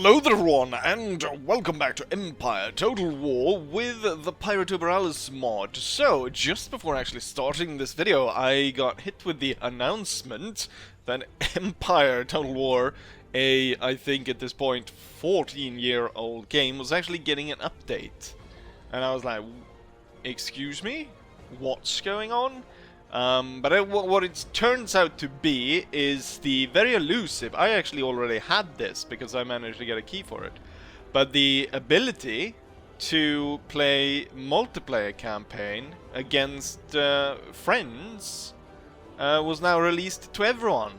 Hello there everyone, and welcome back to Empire Total War with the Pirate Liberalis mod. So, just before actually starting this video, I got hit with the announcement that Empire Total War, I think at this point 14-year-old game, was actually getting an update. And I was like, excuse me? What's going on? But what it turns out to be is the very elusive, I actually already had this because I managed to get a key for it, but the ability to play multiplayer campaign against friends was now released to everyone.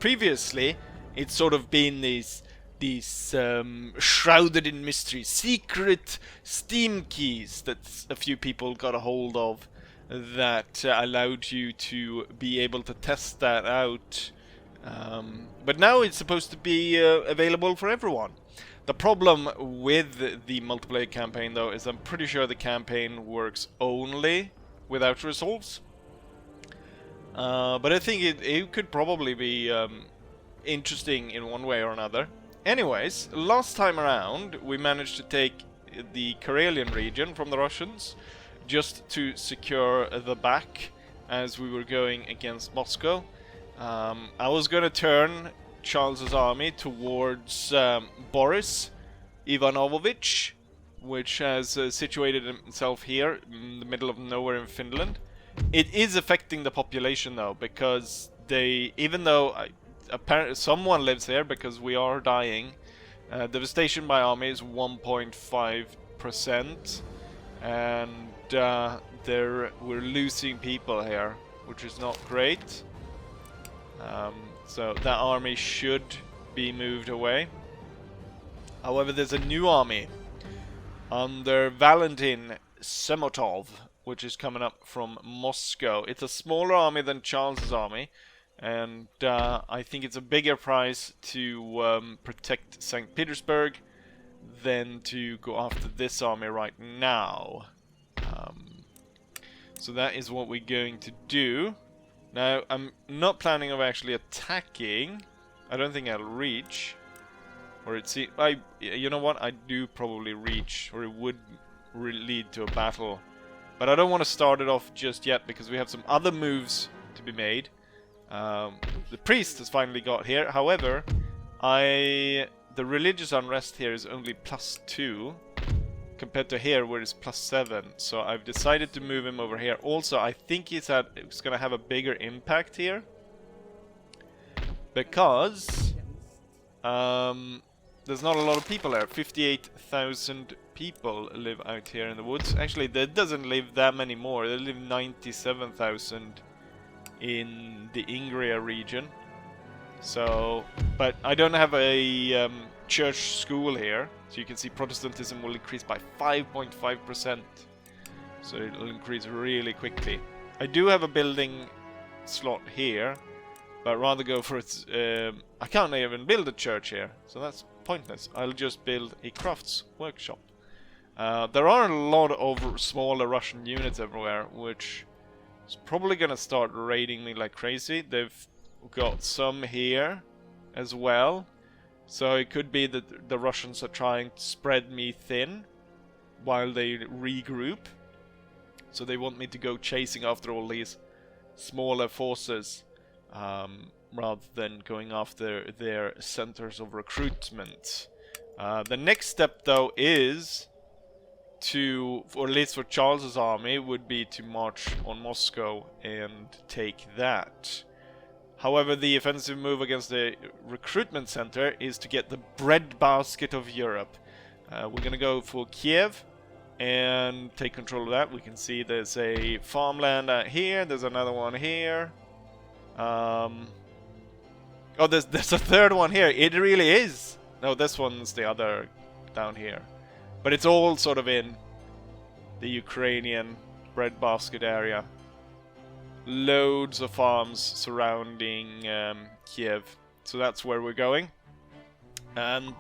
Previously, it's sort of been these shrouded in mystery, secret Steam keys that a few people got a hold of that allowed you to be able to test that out. But now it's supposed to be available for everyone. The problem with the multiplayer campaign, though, is I'm pretty sure the campaign works only without results. But I think it could probably be interesting in one way or another. Anyways, last time around we managed to take the Karelian region from the Russians, just to secure the back as we were going against Moscow. I was going to turn Charles's army towards Boris Ivanovich, which has situated himself here in the middle of nowhere in Finland. It is affecting the population though, because even though apparently someone lives here, because we are dying, devastation by army is 1.5%, and we're losing people here, which is not great. So that army should be moved away. However, there's a new army under Valentin Semotov, which is coming up from Moscow. It's a smaller army than Charles's army, and I think it's a bigger price to protect St. Petersburg than to go after this army right now. So that is what we're going to do. Now, I'm not planning of actually attacking. I don't think I'll reach. Or you know what? I do probably reach, or it would lead to a battle. But I don't want to start it off just yet because we have some other moves to be made. The priest has finally got here. However, the religious unrest here is only +2. Compared to here where it's +7, so I've decided to move him over here. Also, I think it's gonna have a bigger impact here because there's not a lot of people there. 58,000 people live out here in the woods. Actually, there doesn't live that many more. There live 97,000 in the Ingria region. So, but I don't have a church school here, so you can see Protestantism will increase by 5.5%. So it'll increase really quickly. I do have a building slot here, but rather go for its. I can't even build a church here, so that's pointless. I'll just build a crafts workshop. There are a lot of smaller Russian units everywhere, which is probably gonna start raiding me like crazy. They've got some here as well, so it could be that the Russians are trying to spread me thin while they regroup, so they want me to go chasing after all these smaller forces rather than going after their centers of recruitment. The next step though is to, or at least for Charles's army, would be to march on Moscow and take that. However, the offensive move against the recruitment center is to get the breadbasket of Europe. We're gonna go for Kiev and take control of that. We can see there's a farmland out here. There's another one here. Oh, there's a third one here. It really is. No, this one's the other down here. But it's all sort of in the Ukrainian breadbasket area. Loads of farms surrounding Kiev, so that's where we're going. And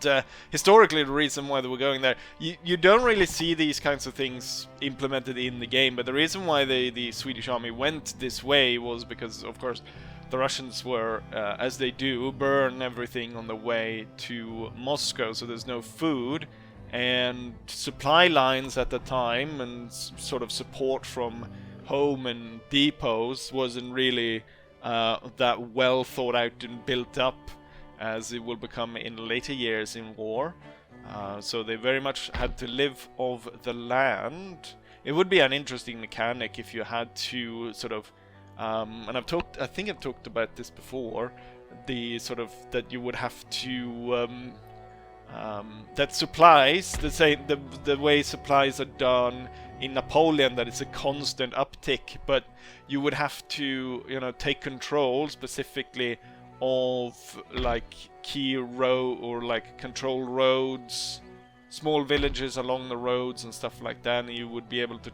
historically, the reason why we're going there, you don't really see these kinds of things implemented in the game, but the reason why the Swedish army went this way was because, of course, the Russians were, as they do, burn everything on the way to Moscow, so there's no food, and supply lines at the time and sort of support from home and depots wasn't really that well thought out and built up as it will become in later years in war. So they very much had to live off the land. It would be an interesting mechanic if you had to sort of and I think I've talked about this before, the sort of that you would have to that supplies, the way supplies are done in Napoleon, that it's a constant uptick, but you would have to, you know, take control specifically of like key road or like control roads, small villages along the roads and stuff like that, and you would be able to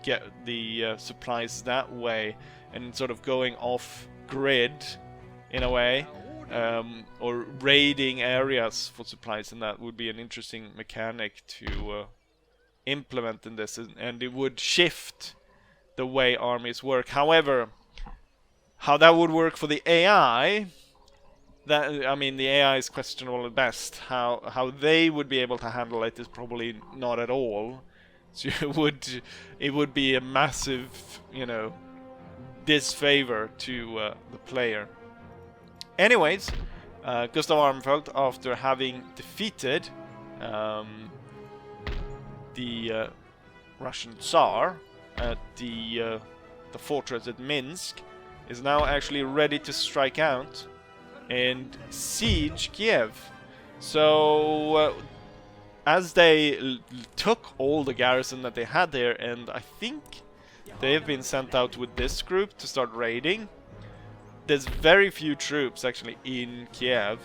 get the supplies that way, and sort of going off grid in a way, or raiding areas for supplies, and that would be an interesting mechanic to implement in this, and it would shift the way armies work. However, how that would work for the AI, that, I mean, the AI is questionable at best. How they would be able to handle it is probably not at all. So it would be a massive, you know, disfavor to the player. Anyways, Gustav Armfelt, after having defeated the Russian Tsar at the fortress at Minsk, is now actually ready to strike out and siege Kiev. So as they took all the garrison that they had there, and I think they've been sent out with this group to start raiding. There's very few troops actually in Kiev,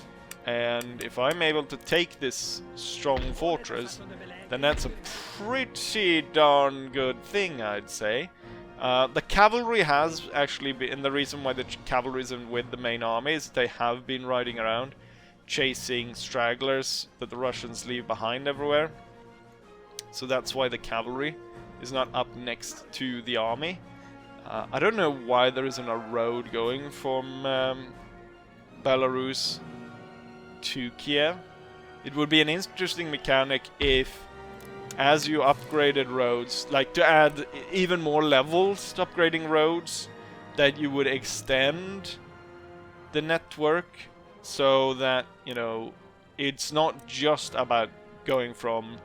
and if I'm able to take this strong fortress, then that's a pretty darn good thing, I'd say. The cavalry has actually been, and the reason why the cavalry isn't with the main army is they have been riding around chasing stragglers that the Russians leave behind everywhere. So that's why the cavalry is not up next to the army. I don't know why there isn't a road going from Belarus to Kiev. It would be an interesting mechanic if, as you upgraded roads, like to add even more levels to upgrading roads, that you would extend the network so that, you know, it's not just about going from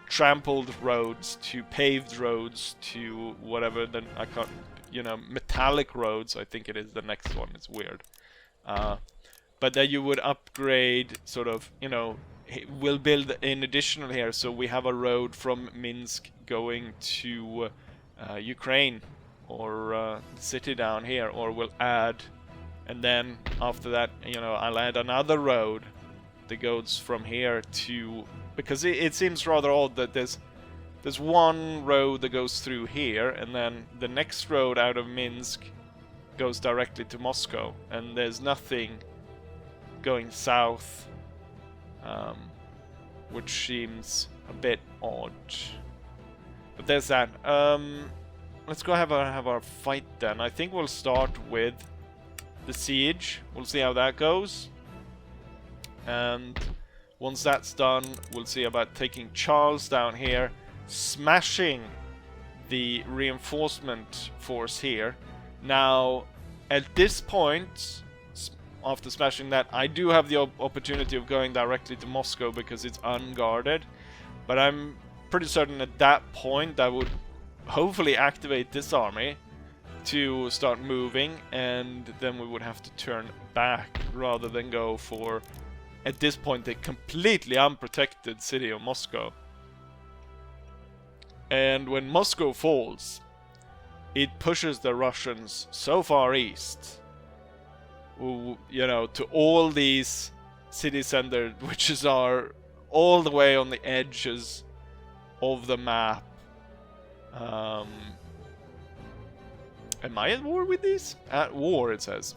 trampled roads to paved roads to whatever, then I can't, you know, metallic roads, I think it is the next one, it's weird. But that you would upgrade sort of, you know, we'll build in additional here, so we have a road from Minsk going to Ukraine, or the city down here, or we'll add, and then after that, you know, I'll add another road that goes from here to, because it seems rather odd that there's one road that goes through here, and then the next road out of Minsk goes directly to Moscow, and there's nothing going south, which seems a bit odd. But there's that. Let's go have our fight then. I think we'll start with the siege. We'll see how that goes. And once that's done, we'll see about taking Charles down here, smashing the reinforcement force here. Now, at this point, after smashing that, I do have the opportunity of going directly to Moscow because it's unguarded. But I'm pretty certain at that point I would hopefully activate this army to start moving, and then we would have to turn back rather than go for, at this point, the completely unprotected city of Moscow. And when Moscow falls, it pushes the Russians so far east, you know, to all these city centers, which are all the way on the edges of the map. Am I at war with these? At war, it says.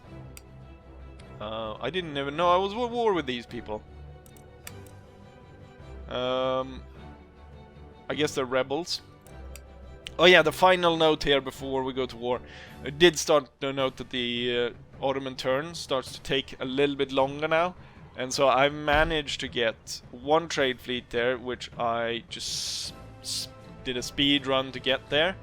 I didn't even know I was at war with these people. I guess they're rebels. Oh yeah, the final note here before we go to war. I did start to note that the Ottoman turn starts to take a little bit longer now. And so I managed to get one trade fleet there, which I just did a speed run to get there.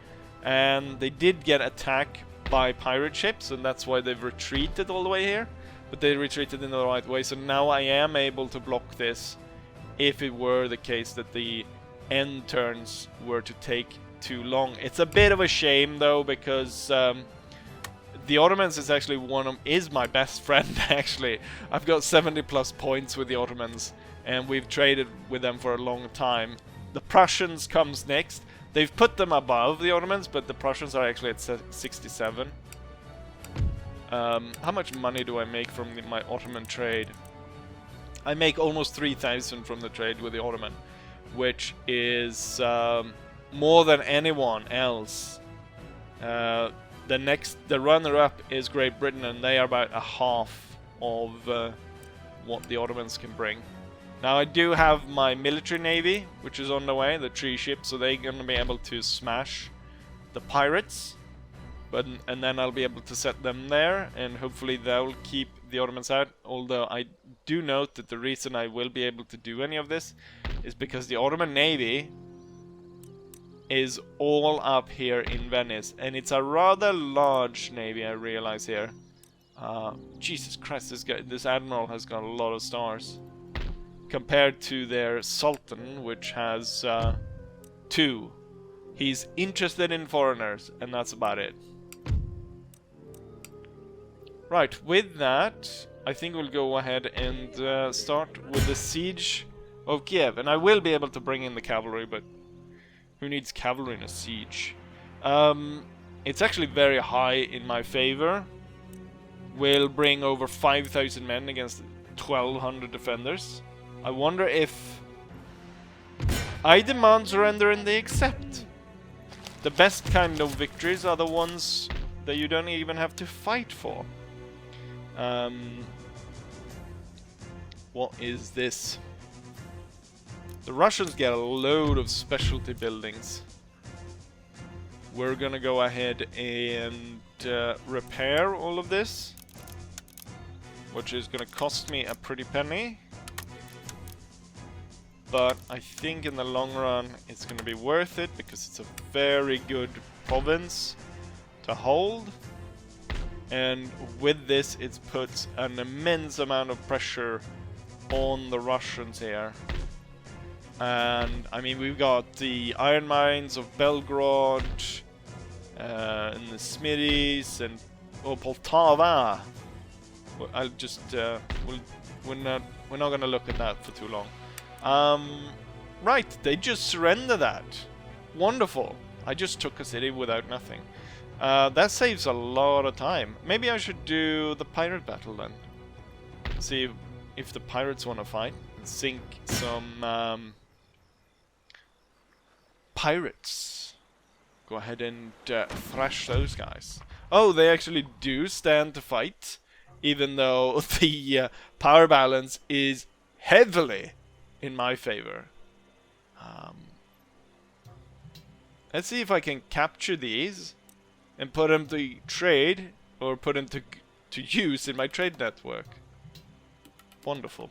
And they did get attacked by pirate ships, and that's why they've retreated all the way here. But they retreated in the right way, so now I am able to block this if it were the case that the end turns were to take too long. It's a bit of a shame though, because the Ottomans is actually is my best friend actually. I've got 70 plus points with the Ottomans, and we've traded with them for a long time. The Prussians comes next. They've put them above the Ottomans, but the Prussians are actually at 67. How much money do I make from my Ottoman trade? I make almost 3,000 from the trade with the Ottoman, which is more than anyone else. The runner-up is Great Britain, and they are about a half of what the Ottomans can bring. Now I do have my military navy, which is on the way, the 3 ships, so they're gonna be able to smash the pirates. And then I'll be able to set them there, and hopefully they'll keep the Ottomans out. Although I do note that the reason I will be able to do any of this is because the Ottoman navy is all up here in Venice, and it's a rather large navy, I realize here. Jesus Christ, this admiral has got a lot of stars compared to their Sultan, which has 2. He's interested in foreigners, and that's about it. Right, with that, I think we'll go ahead and start with the siege of Kiev. And I will be able to bring in the cavalry, but who needs cavalry in a siege? It's actually very high in my favor. We'll bring over 5,000 men against 1,200 defenders. I wonder if I demand surrender and they accept. The best kind of victories are the ones that you don't even have to fight for. What is this? The Russians get a load of specialty buildings. We're gonna go ahead and repair all of this, which is gonna cost me a pretty penny. But I think in the long run it's gonna be worth it, because it's a very good province to hold. And with this, it's put an immense amount of pressure on the Russians here. And I mean, we've got the iron mines of Belgrade, and the smithies, and Poltava. I'll just we're not gonna look at that for too long. Right, they just surrender that. Wonderful. I just took a city without nothing. That saves a lot of time. Maybe I should do the pirate battle then. See if the pirates want to fight. And sink some pirates. Go ahead and thrash those guys. Oh, they actually do stand to fight, even though the power balance is heavily in my favor. Let's see if I can capture these and put them to trade, or put them to use in my trade network. Wonderful.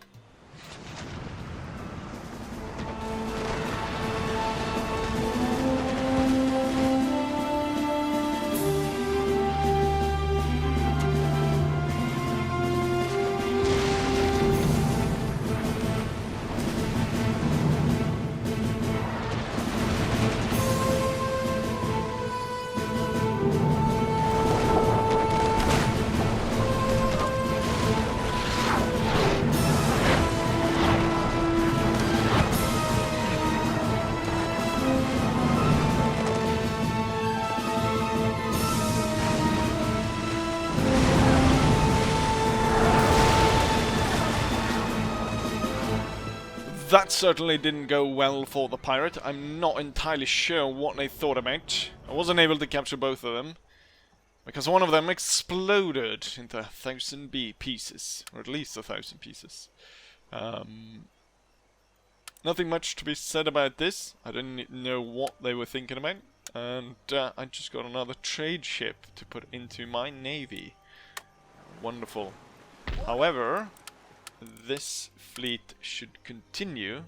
That certainly didn't go well for the pirate. I'm not entirely sure what they thought about. I wasn't able to capture both of them, because one of them exploded into 1,000 pieces, or at least 1,000 pieces. Nothing much to be said about this. I didn't know what they were thinking about. And I just got another trade ship to put into my navy. Wonderful. However, this fleet should continue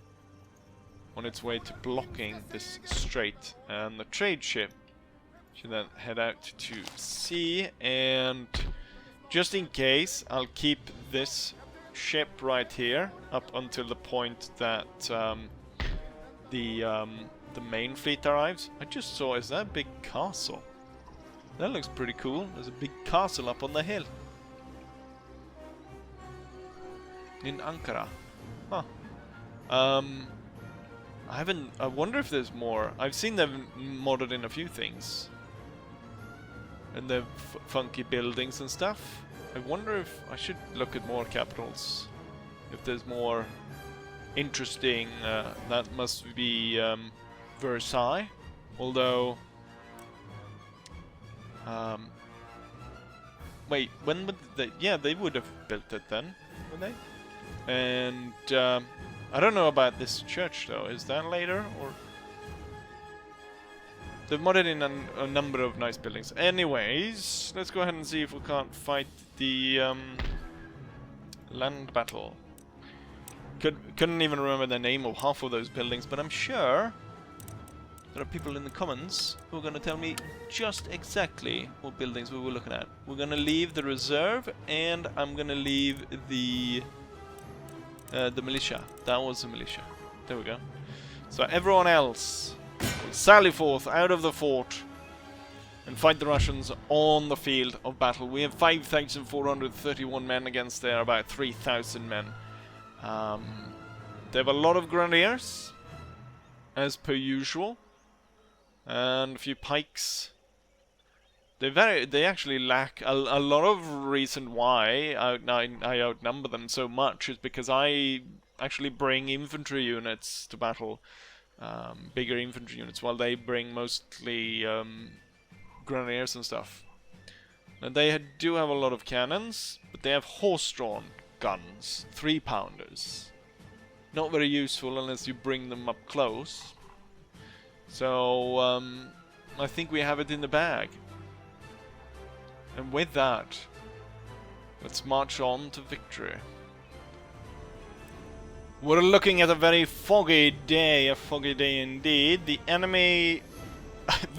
on its way to blocking this strait, and the trade ship should then head out to sea. And just in case, I'll keep this ship right here up until the point that the main fleet arrives. I just saw, is that a big castle? That looks pretty cool. There's a big castle up on the hill in Ankara. Huh. I wonder if there's more. I've seen them modded in a few things. And the funky buildings and stuff. I wonder if I should look at more capitals. If there's more interesting, that must be Versailles. Although, wait, when would they? Yeah, they would have built it then, would they? And I don't know about this church though. Is that later or? They've modded in a number of nice buildings. Anyways, let's go ahead and see if we can't fight the land battle. Couldn't even remember the name of half of those buildings, but I'm sure there are people in the comments who are going to tell me just exactly what buildings we were looking at. We're going to leave the reserve, and I'm going to leave the militia. That was the militia. There we go. So everyone else, sally forth out of the fort and fight the Russians on the field of battle. We have 5,431 men against their about 3,000 men. They have a lot of grenadiers, as per usual, and a few pikes. They actually lack a lot of reason why I outnumber them so much is because I actually bring infantry units to battle. Bigger infantry units, while they bring mostly grenadiers and stuff. And they do have a lot of cannons, but they have horse-drawn guns, 3-pounders. Not very useful unless you bring them up close. So I think we have it in the bag. And with that, let's march on to victory. We're looking at a very foggy day indeed. The enemy,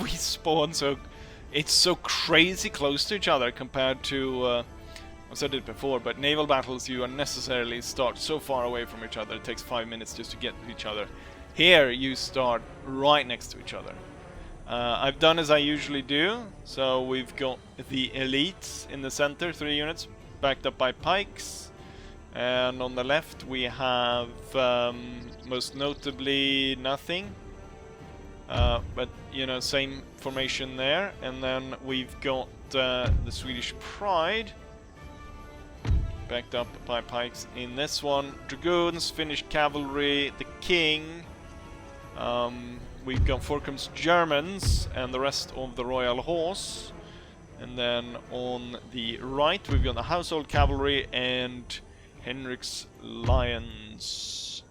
we spawn so, it's so crazy close to each other compared to, I've said it before, but naval battles you unnecessarily start so far away from each other. It takes 5 minutes just to get to each other. Here you start right next to each other. I've done as I usually do, so we've got the elites in the center, 3 units, backed up by pikes. And on the left we have, most notably, nothing. But, you know, same formation there. And then we've got the Swedish Pride, backed up by pikes in this one. Dragoons, Finnish Cavalry, the King. We've got Forkum's Germans and the rest of the Royal Horse. And then on the right we've got the Household Cavalry and Henrik's Lions.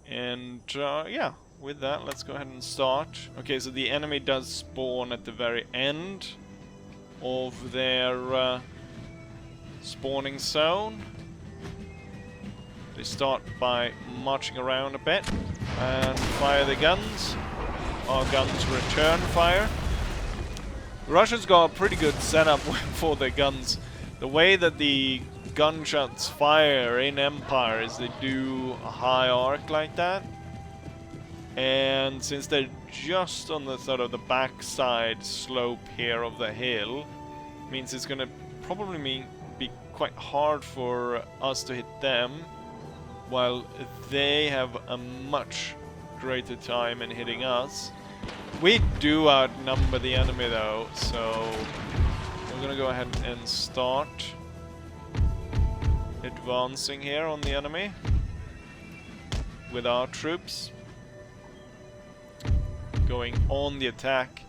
And yeah, with that let's go ahead and start. Okay, so the enemy does spawn at the very end of their spawning zone. They start by marching around a bit and fire the guns. Our guns return fire. The Russians got a pretty good setup for their guns. The way that the gunshots fire in Empire is they do a high arc like that, and since they're just on the sort of the backside slope here of the hill, means it's gonna probably be quite hard for us to hit them, while they have a much greater time in hitting us. We do outnumber the enemy though, so we're gonna go ahead and start advancing here on the enemy with our troops going on the attack.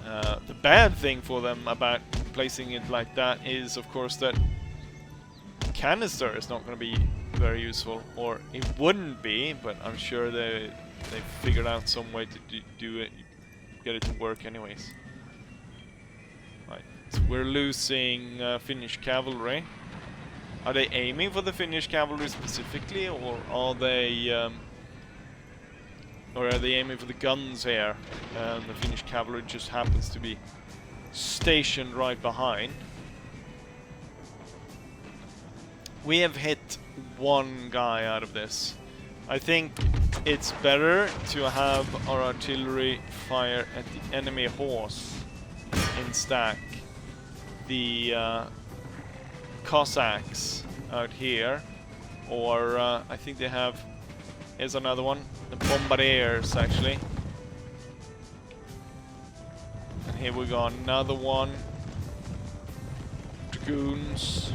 The bad thing for them about placing it like that is, of course, that canister is not going to be very useful, or it wouldn't be, but I'm sure they figured out some way to do it get it to work anyways. Right, so we're losing Finnish cavalry. Are they aiming for the Finnish cavalry specifically, or are they aiming for the guns here? And the Finnish cavalry just happens to be stationed right behind. We have hit one guy out of this. I think it's better to have our artillery fire at the enemy horse in stack. The Cossacks out here, or I think they have, here's another one, the Bombardiers actually. And here we got another one, Dragoons.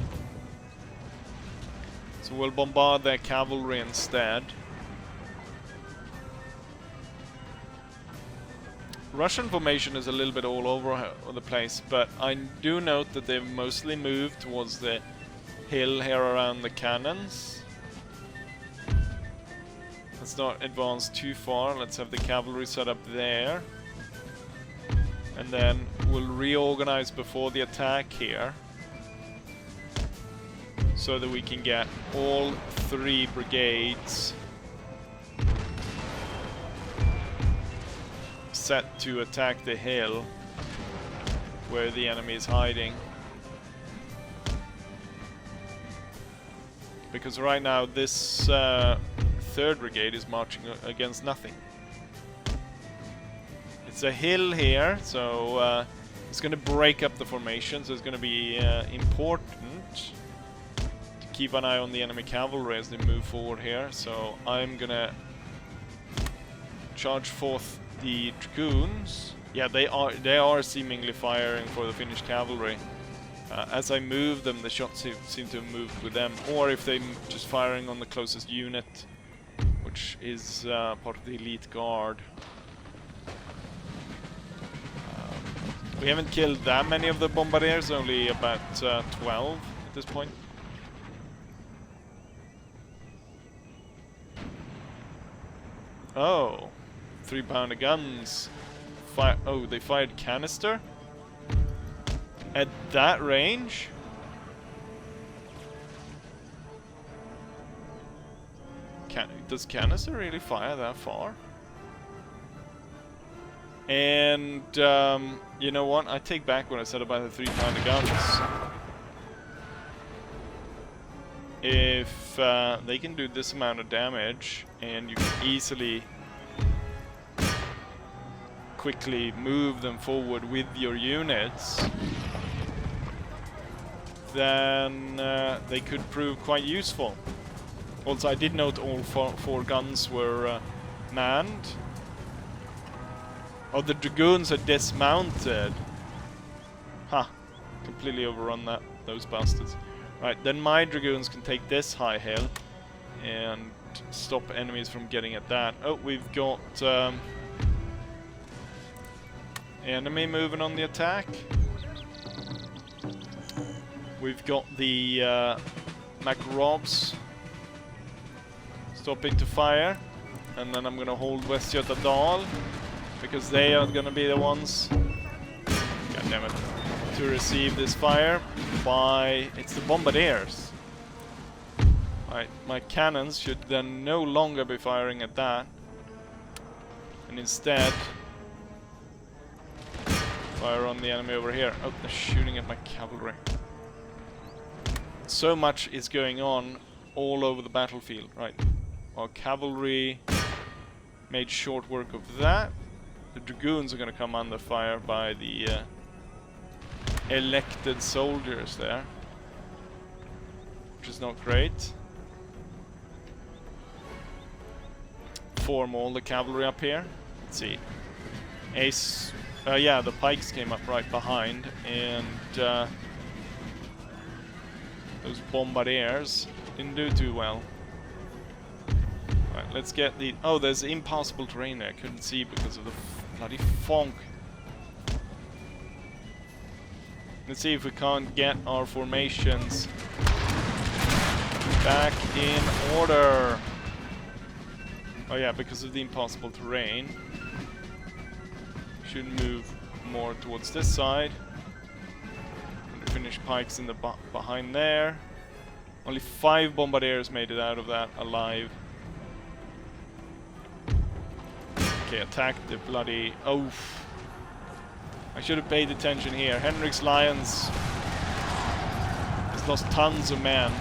So we'll bombard their cavalry instead. Russian formation is a little bit all over the place, but I do note that they've mostly moved towards the hill here around the cannons. Let's not advance too far. Let's have the cavalry set up there. And then we'll reorganize before the attack here, so that we can get all 3 brigades set to attack the hill where the enemy is hiding. Because right now this 3rd brigade is marching against nothing. It's a hill here, so it's going to break up the formation, so it's going to be important to keep an eye on the enemy cavalry as they move forward here. So I'm going to charge forth the Dragoons. Yeah, they are seemingly firing for the Finnish cavalry. As I move them, the shots seem to have moved with them, or if they're just firing on the closest unit, which is part of the elite guard. We haven't killed that many of the bombardiers, only about 12 at this point. Oh, 3-pounder guns. Oh, they fired canister? At that range? Does canister really fire that far? And, you know what? I take back what I said about the 3-pounder guns. If they can do this amount of damage, and you can easily quickly move them forward with your units, then they could prove quite useful. Also, I did note all four guns were manned. Oh, the Dragoons are dismounted. Ha! Completely overrun those bastards. Right, then my Dragoons can take this high hill and stop enemies from getting at that. Oh, we've got enemy moving on the attack. We've got the Makarobs stopping to fire, and then I'm gonna hold Västgötadal because they are gonna be the ones, god damn it, to receive this fire by, it's the bombardiers. Right, my cannons should then no longer be firing at that, and instead fire on the enemy over here. Oh, they're shooting at my cavalry. So much is going on all over the battlefield. Right, our cavalry made short work of that. The Dragoons are going to come under fire by the elected soldiers there, which is not great. Form all the cavalry up here. Let's see. Ace. Yeah, the pikes came up right behind, and those bombardiers didn't do too well. Right, let's get the... Oh, there's impossible terrain there. I couldn't see because of the bloody fog. Let's see if we can't get our formations back in order. Oh yeah, because of the impossible terrain. Should move more towards this side. Finnish pikes in the behind there. Only 5 bombardiers made it out of that alive. Okay, attack the bloody... Oh! I should have paid attention here. Henrik's Lions has lost tons of men.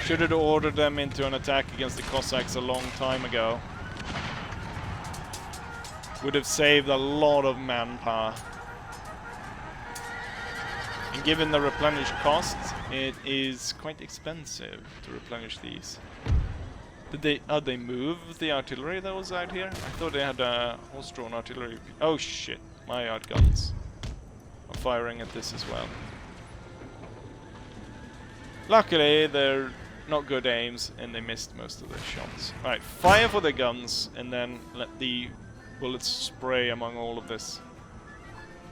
Should have ordered them into an attack against the Cossacks a long time ago. Would have saved a lot of manpower. And given the replenish costs, it is quite expensive to replenish these. Did they move the artillery that was out here? I thought they had horse-drawn artillery. Oh shit, my outguns are firing at this as well. Luckily, they're not good aims and they missed most of their shots. Right, fire for the guns and then let the bullets spray among all of this.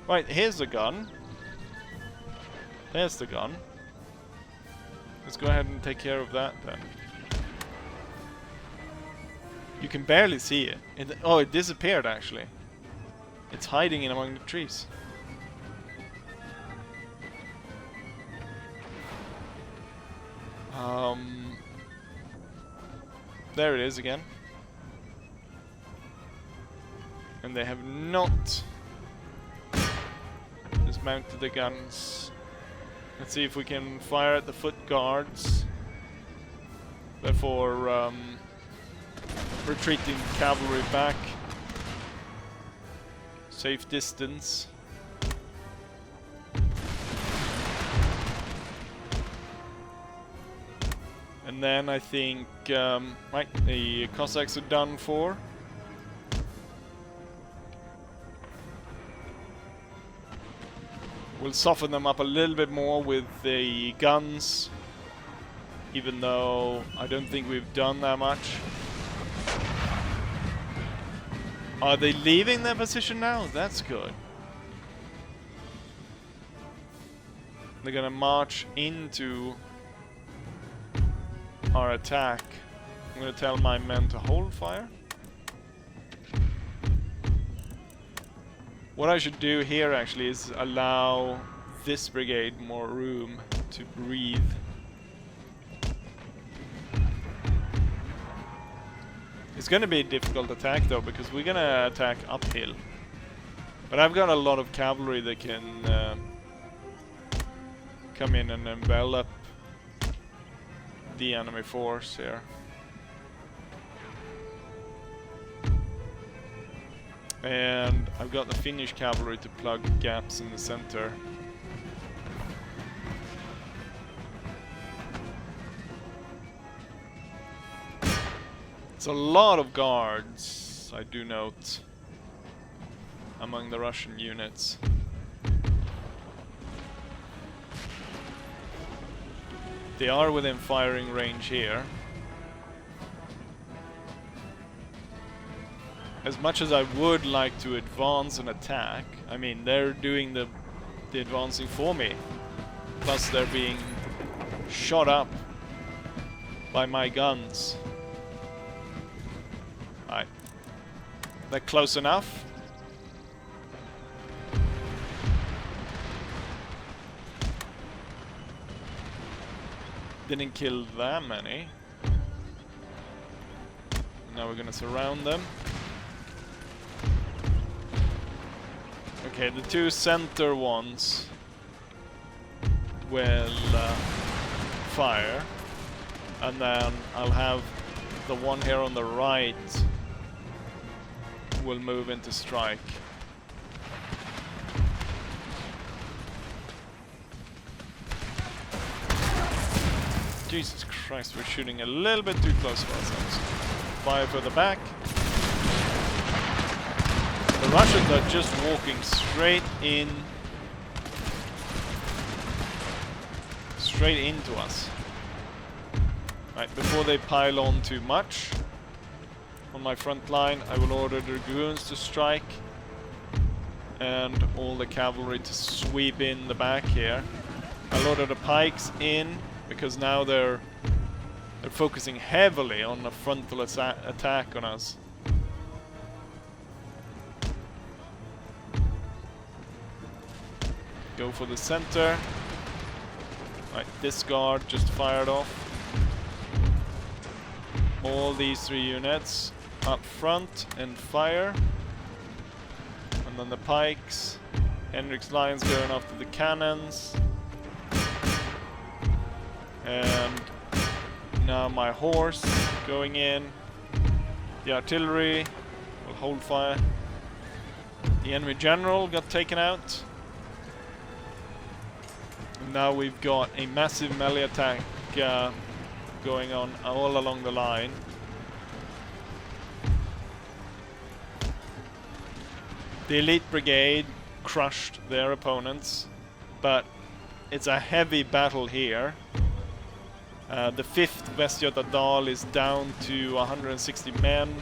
Right, here's the gun. There's the gun. Let's go ahead and take care of that then. You can barely see it. Oh, it disappeared actually. It's hiding in among the trees. There it is again. And they have not dismounted the guns. Let's see if we can fire at the foot guards before retreating cavalry back. Safe distance. And then I think, right, the Cossacks are done for. We'll soften them up a little bit more with the guns, even though I don't think we've done that much. Are they leaving their position now? That's good. They're gonna march into our attack. I'm gonna tell my men to hold fire. What I should do here actually is allow this brigade more room to breathe. It's gonna be a difficult attack though, because we're gonna attack uphill. But I've got a lot of cavalry that can come in and envelop the enemy force here. And I've got the Finnish cavalry to plug gaps in the center. It's a lot of guards, I do note, among the Russian units. They are within firing range here. As much as I would like to advance and attack, I mean, they're doing the advancing for me. Plus they're being shot up by my guns. Alright. They're close enough. Didn't kill that many. Now we're gonna surround them. Okay, the two center ones will fire, and then I'll have the one here on the right will move into strike. Jesus Christ, we're shooting a little bit too close to ourselves. Fire further back. The Russians are just walking straight into us. Right, before they pile on too much on my front line, I will order the dragoons to strike and all the cavalry to sweep in the back here. I'll order the pikes in because now they're focusing heavily on a frontal attack on us. go for the center. Right, this guard just fired off. All these 3 units up front and fire. And then the pikes. Henrik's lines going after the cannons. And now my horse going in. The artillery will hold fire. The enemy general got taken out. And now we've got a massive melee attack going on all along the line. The elite brigade crushed their opponents, but it's a heavy battle here. The 5th Västgöta Dal is down to 160 men.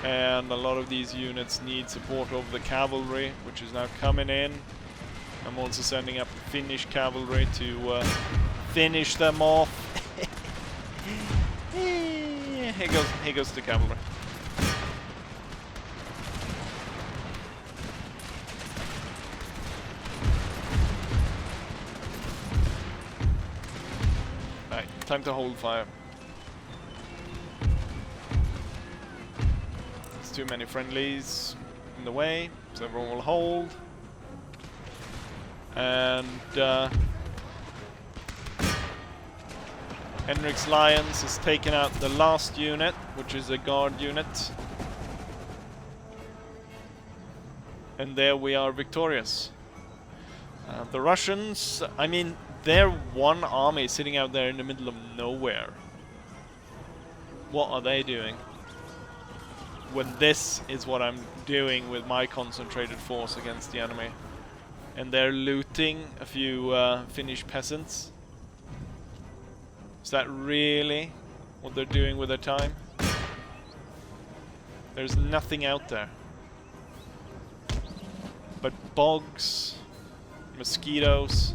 And a lot of these units need support of the cavalry, which is now coming in. I'm also sending up Finnish cavalry to finish them off. Here goes the cavalry. Right, time to hold fire. There's too many friendlies in the way, so everyone will hold. And Henrik's Lions has taken out the last unit, which is a guard unit. And there we are victorious. The Russians, I mean, they're one army sitting out there in the middle of nowhere. What are they doing? When this is what I'm doing with my concentrated force against the enemy. And they're looting a few Finnish peasants. Is that really what they're doing with their time? There's nothing out there but bogs, mosquitoes.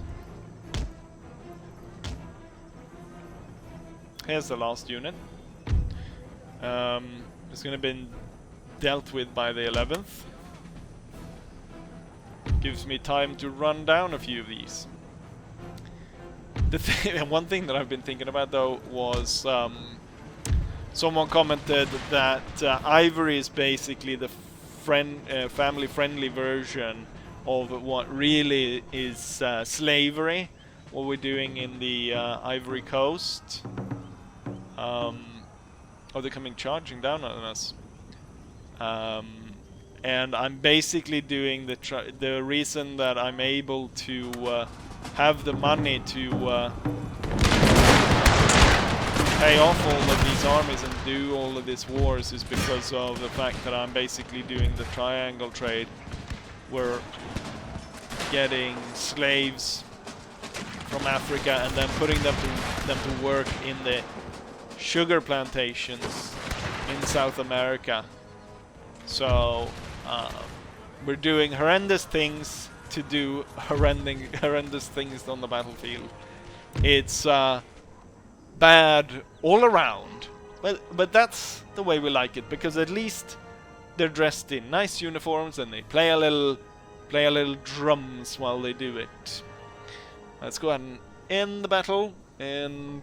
Here's the last unit. It's going to be dealt with by the 11th. Gives me time to run down a few of these. One thing that I've been thinking about though was someone commented that Ivory is basically the family-friendly version of what really is slavery, what we're doing in the Ivory Coast. Oh, they're coming charging down on us. And I'm basically doing the reason that I'm able to have the money to pay off all of these armies and do all of these wars is because of the fact that I'm basically doing the triangle trade. We're getting slaves from Africa and then putting them to work in the sugar plantations in South America. So we're doing horrendous things to do horrendous things on the battlefield. It's bad all around, but that's the way we like it, because at least they're dressed in nice uniforms and they play a little drums while they do it. Let's go ahead and end the battle and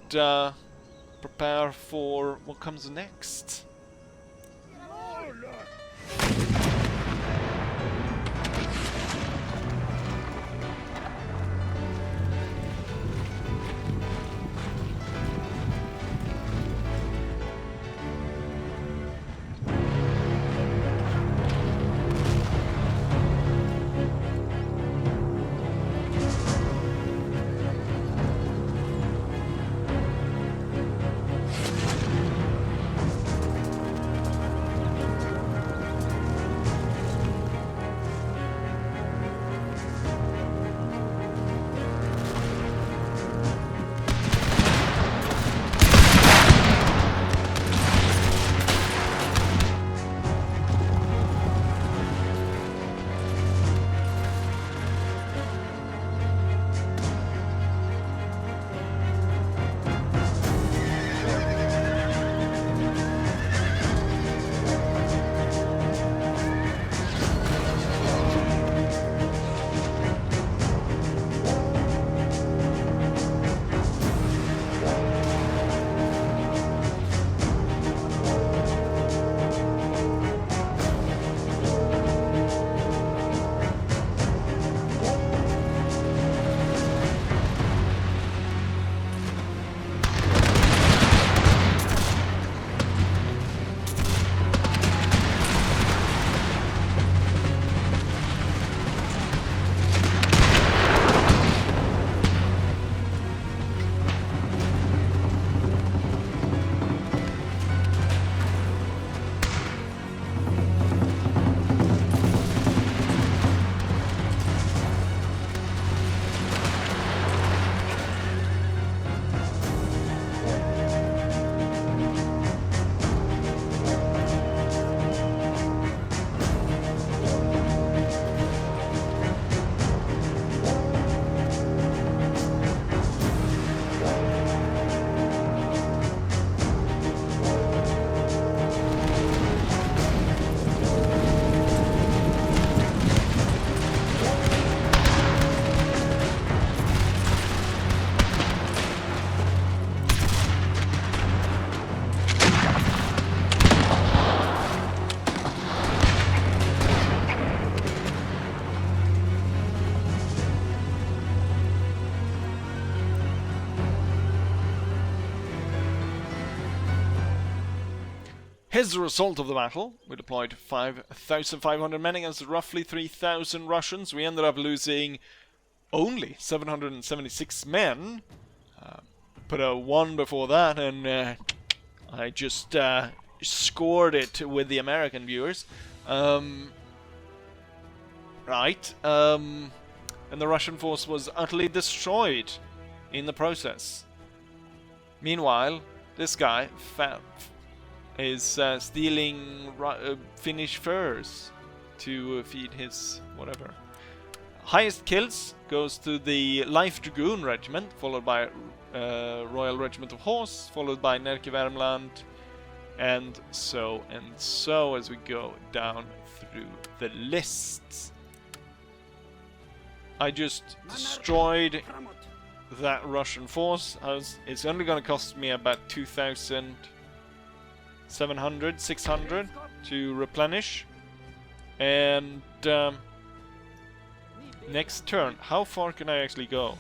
prepare for what comes next. Here's the result of the battle. We deployed 5,500 men against roughly 3,000 Russians. We ended up losing only 776 men. Put a 1 before that, and I just scored it with the American viewers. Right. And the Russian force was utterly destroyed in the process. Meanwhile, this guy is stealing Finnish furs to feed his whatever. Highest kills goes to the Life Dragoon Regiment, followed by Royal Regiment of Horse, followed by Nerke Värmland, and so as we go down through the lists. I just destroyed that Russian force. It's only going to cost me about 2,700, 600 to replenish. And next turn, how far can I actually go?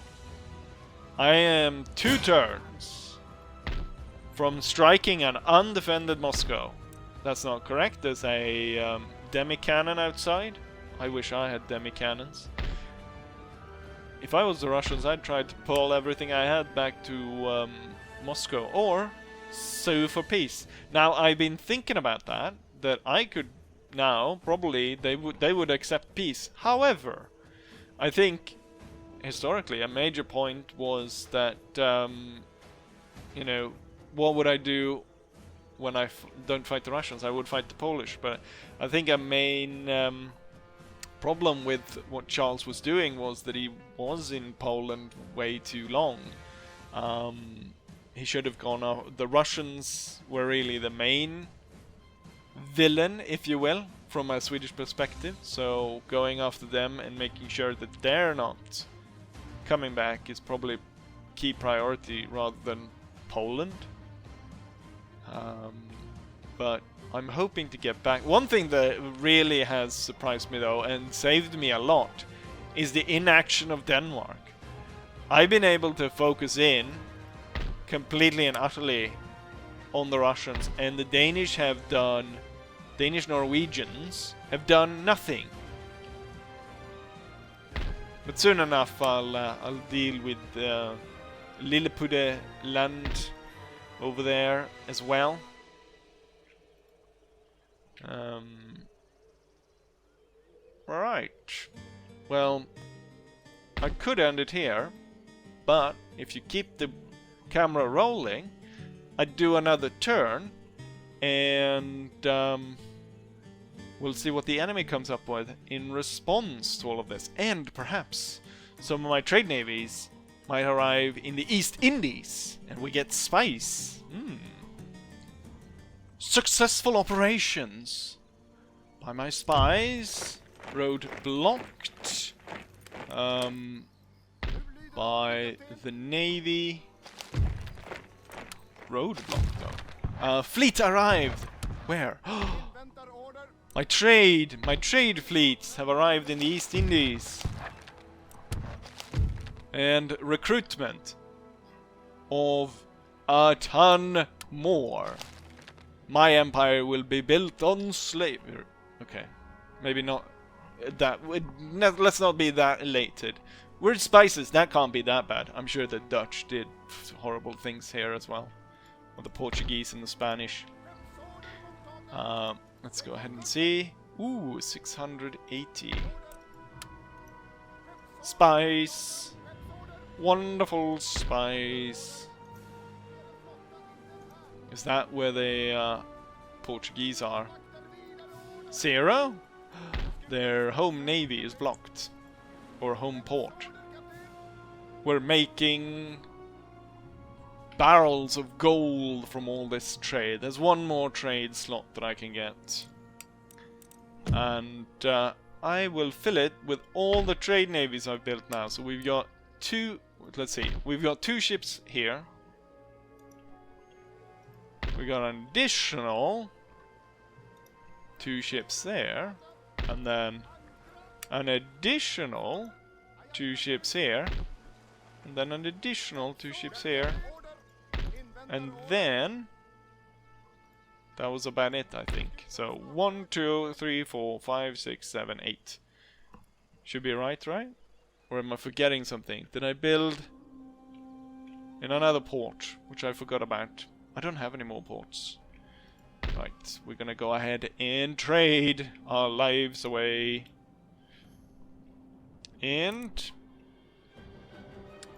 I am 2 turns from striking an undefended Moscow. That's not correct. There's a demi-cannon outside. I wish I had demi-cannons. If I was the Russians, I'd try to pull everything I had back to Moscow, or sue for peace. Now, I've been thinking about that I could now, probably, they would accept peace. However, I think, historically, a major point was that, you know, what would I do when I don't fight the Russians? I would fight the Polish, but I think a main problem with what Charles was doing was that he was in Poland way too long. He should have gone out. The Russians were really the main villain, if you will, from a Swedish perspective. So going after them and making sure that they're not coming back is probably key priority rather than Poland. But I'm hoping to get back. One thing that really has surprised me though, and saved me a lot, is the inaction of Denmark. I've been able to focus in completely and utterly on the Russians, and the Danish Norwegians have done nothing. But soon enough I'll deal with Lilleputte land over there as well. Right. Well, I could end it here, but if you keep the camera rolling, I'd do another turn, and we'll see what the enemy comes up with in response to all of this. And perhaps some of my trade navies might arrive in the East Indies, and we get spice. Successful operations by my spies. Road blocked by the navy. Road blocked though. Fleet arrived. Where? My trade fleets have arrived in the East Indies. And recruitment of a ton more. My empire will be built on slavery. Okay, maybe not that. Let's not be that elated. We're spices. That can't be that bad. I'm sure the Dutch did horrible things here as well, or the Portuguese and the Spanish. Let's go ahead and see. Ooh, 680 spice. Wonderful spice. Is that where the Portuguese are? 0? Their home navy is blocked. Or home port. We're making barrels of gold from all this trade. There's one more trade slot that I can get. And I will fill it with all the trade navies I've built now. So we've got 2... Let's see. We've got 2 ships here. We got an additional 2 ships there, and then an additional 2 ships here, and then an additional 2 ships here, and then That was about it, I think. So 1, 2, 3, 4, 5, 6, 7, 8. Should be right? Or am I forgetting something? Did I build in another port, which I forgot about? I don't have any more ports. Right, we're gonna go ahead and trade our lives away. And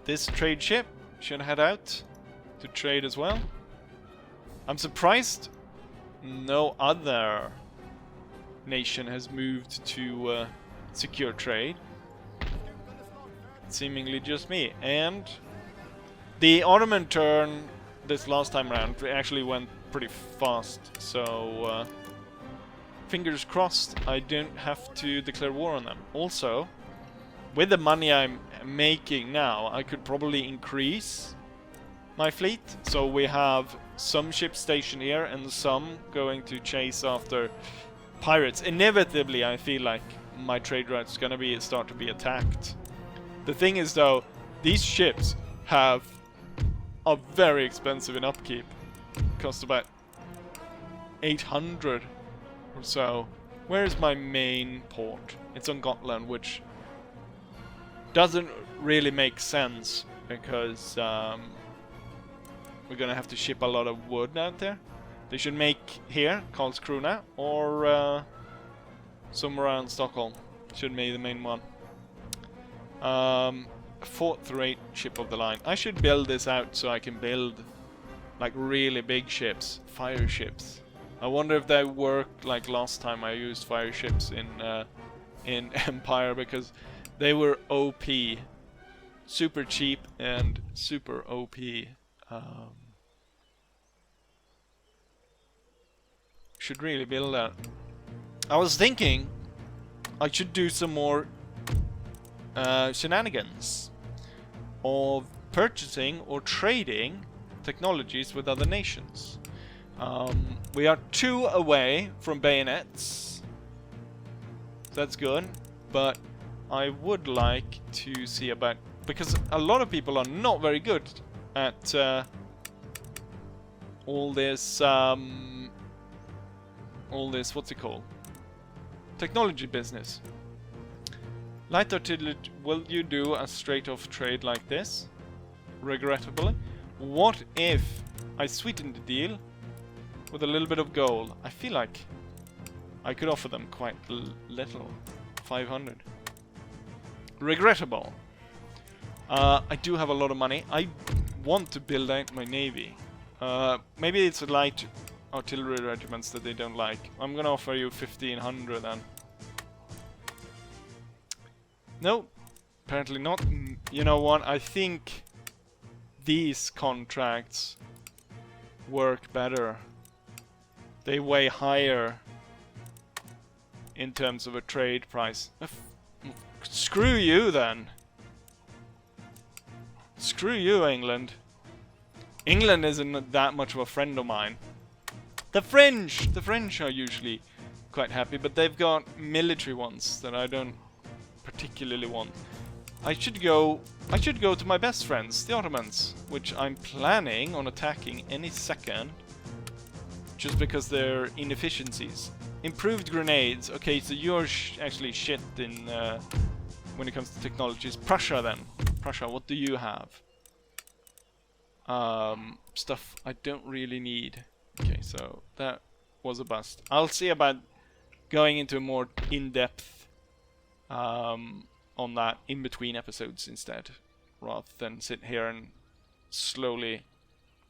this trade ship should head out to trade as well. I'm surprised no other nation has moved to secure trade. Seemingly just me. And the Ottoman turn this last time around actually went pretty fast, so fingers crossed I don't have to declare war on them. Also, with the money I'm making now, I could probably increase my fleet, so we have some ships stationed here and some going to chase after pirates. Inevitably, I feel like my trade route is gonna start to be attacked. The thing is though, these ships are very expensive in upkeep. Cost about 800 or so. Where is my main port? It's on Gotland, which doesn't really make sense because we're gonna have to ship a lot of wood out there. They should make here, Karlskrona, or somewhere around Stockholm. Should be the main one. 4th rate ship of the line. I should build this out so I can build like really big ships, fire ships. I wonder if they work like last time I used fire ships in Empire, because they were OP, super cheap and super OP. Should really build that. I was thinking I should do some more shenanigans of purchasing or trading technologies with other nations. We are 2 away from bayonets. That's good, but I would like to see about, because a lot of people are not very good at all this what's it called? Technology business. Light artillery, will you do a straight off trade like this? Regrettably. What if I sweeten the deal with a little bit of gold? I feel like I could offer them quite little. 500. Regrettable. I do have a lot of money. I want to build out my navy. Maybe it's a light artillery regiments that they don't like. I'm gonna offer you 1500 then. No, apparently not. You know what? I think these contracts work better. They weigh higher in terms of a trade price. Screw you then. Screw you, England. England isn't that much of a friend of mine. The French are usually quite happy, but they've got military ones that I don't particularly want. I should go to my best friends, the Ottomans, which I'm planning on attacking any second, just because their inefficiencies. Improved grenades. Okay, so you're actually shit in when it comes to technologies. Prussia then. Prussia, what do you have? Stuff I don't really need. Okay, so that was a bust. I'll see about going into a more in-depth on that in between episodes instead, rather than sit here and slowly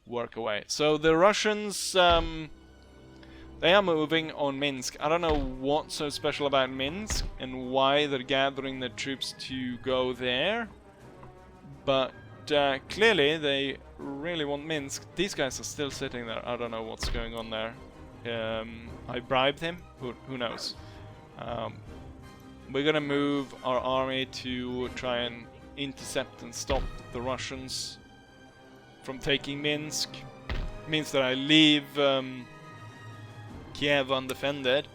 work away. So the Russians, they are moving on Minsk. I don't know what's so special about Minsk and why they're gathering their troops to go there, but clearly they really want Minsk. These guys are still sitting there. I don't know what's going on there. I bribed him. Who knows? We're gonna move our army to try and intercept and stop the Russians from taking Minsk. Means that I leave Kiev undefended,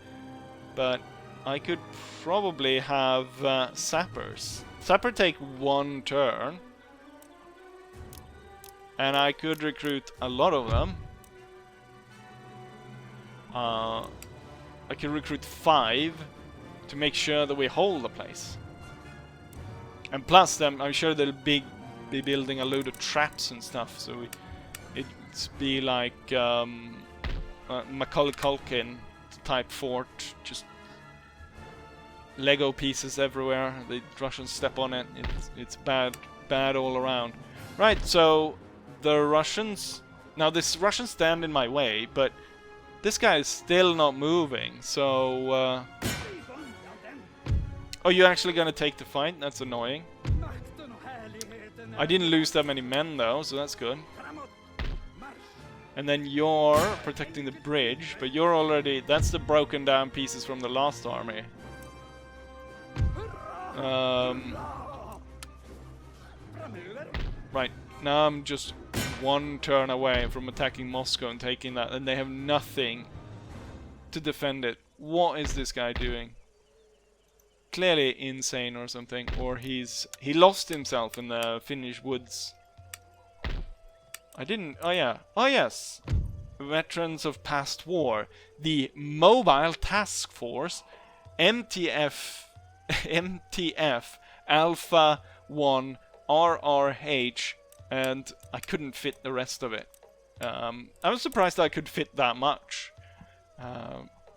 but I could probably have sappers. Sapper take 1 turn, and I could recruit a lot of them. I can recruit 5 to make sure that we hold the place. And plus them, I'm sure they'll be building a load of traps and stuff, so it's be like Macaulay Culkin type fort, just Lego pieces everywhere. The Russians step on it. It's bad all around. Right, so the Russians. Now this Russian stand in my way, but this guy is still not moving. So, oh, you're actually gonna take the fight? That's annoying. I didn't lose that many men though, so that's good. And then you're protecting the bridge, but you're already... That's the broken down pieces from the last army. Right, now I'm just one turn away from attacking Moscow and taking that, and they have nothing to defend it. What is this guy doing? Clearly insane or something, or he lost himself in the Finnish woods. I didn't... Oh yeah. Oh yes. Veterans of Past War. The Mobile Task Force. MTF Alpha 1 RRH. And I couldn't fit the rest of it. I was surprised I could fit that much.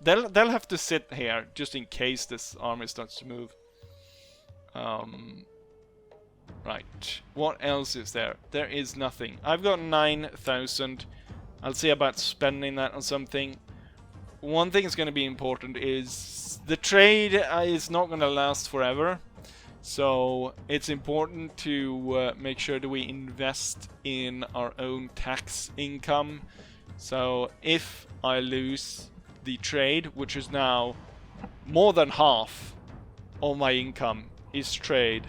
They'll have to sit here just in case this army starts to move. Right, what else is there? There is nothing. I've got 9,000. I'll see about spending that on something. One thing that's going to be important is the trade is not going to last forever. So it's important to make sure that we invest in our own tax income. So if I lose the trade, which is now more than half of my income is trade,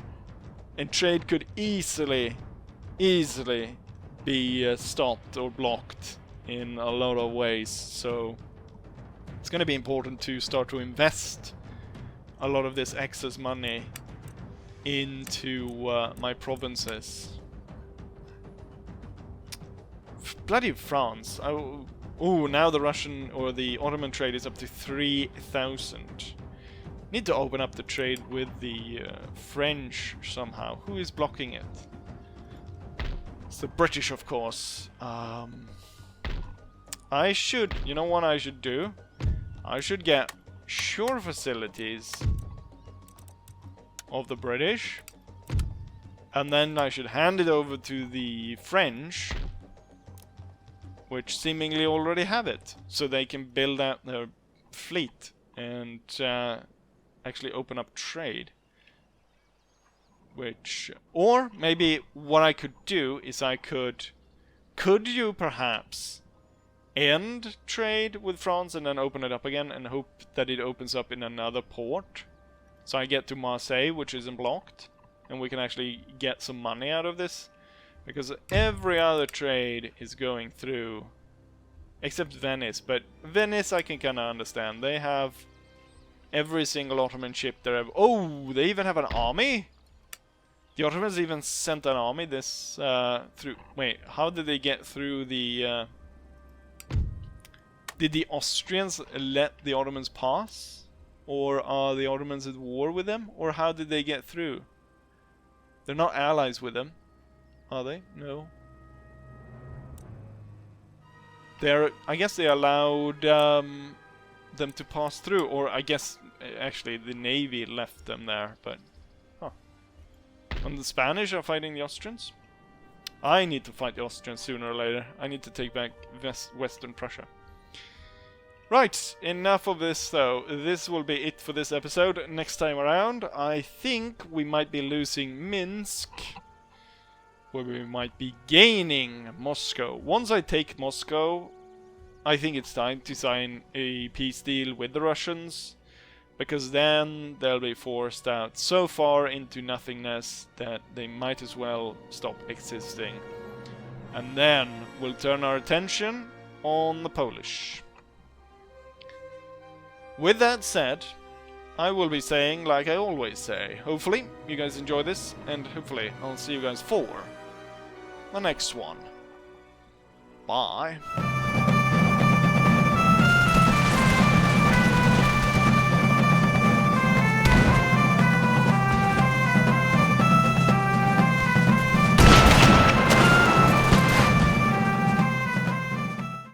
and trade could easily be stopped or blocked in a lot of ways. So it's going to be important to start to invest a lot of this excess money into my provinces. Bloody France. Oh, now the Russian or the Ottoman trade is up to 3,000. Need to open up the trade with the French somehow. Who is blocking it? It's the British, of course. I should... You know what I should do? I should get shore facilities of the British. And then I should hand it over to the French, which seemingly already have it. So they can build out their fleet and... actually open up trade. Which, or maybe what I could do is could you perhaps end trade with France and then open it up again and hope that it opens up in another port, so I get to Marseille, which isn't blocked, and we can actually get some money out of this, because every other trade is going through except Venice. But Venice I can kind of understand. They have every single Ottoman ship there. Oh, they even have an army? The Ottomans even sent an army this through... Wait, how did they get through the... Did the Austrians let the Ottomans pass? Or are the Ottomans at war with them? Or how did they get through? They're not allies with them, are they? No. They're... I guess they allowed... them to pass through, or I guess actually the Navy left them there, but huh. And the Spanish are fighting the Austrians? I need to fight the Austrians sooner or later. I need to take back Western Prussia. Right, enough of this though. This will be it for this episode. Next time around, I think we might be losing Minsk, where we might be gaining Moscow. Once I take Moscow, I think it's time to sign a peace deal with the Russians, because then they'll be forced out so far into nothingness that they might as well stop existing. And then we'll turn our attention on the Polish. With that said, I will be saying like I always say, hopefully you guys enjoy this, and hopefully I'll see you guys for the next one. Bye.